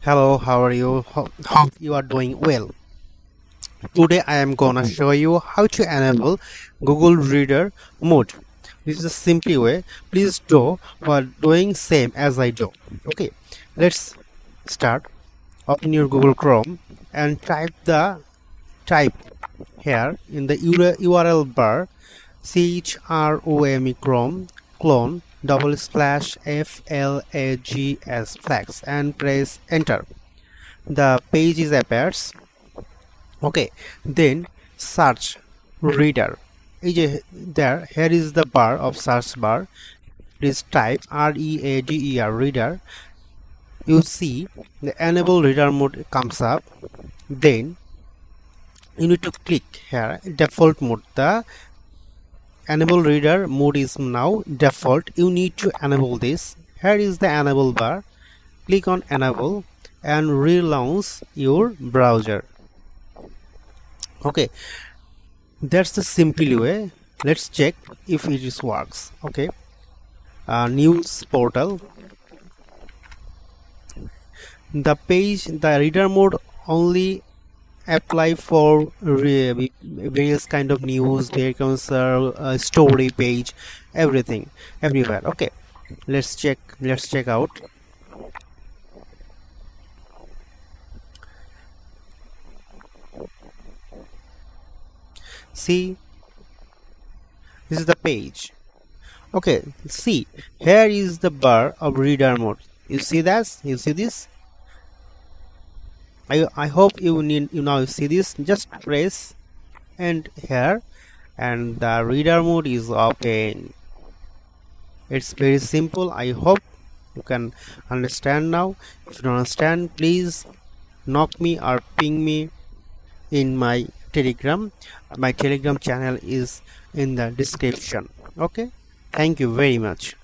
Hello, how are you? Hope you are doing well. Today I am gonna show you how to enable Google Reader mode. This is a simply way. Please do what doing same as I do. Okay, let's start. Open your Google Chrome and type here in the URL bar CHROME Chrome clone double slash FLAGS flags and press enter. The page is appears. Okay, then search reader. Here is the bar of search bar. Please type reader reader. You see the enable reader mode comes up. Then you need to click here default mode. The enable reader mode is now default. You need to enable this. Here is the enable bar. Click on enable and relaunch your browser. Okay, that's the simple way. Let's check if it is works. Okay, news portal. The page, the reader mode only apply for various kind of news, vacancy, story page, everything, everywhere. Okay, let's check. Let's check out. See, this is the page. Okay, see, here is the bar of reader mode. You see that? You see this? I hope you now see this. Just press and here, and the reader mode is open. It's very simple. I hope you can understand now. If you don't understand, please knock me or ping me in my Telegram. My Telegram channel is in the description. Okay, thank you very much.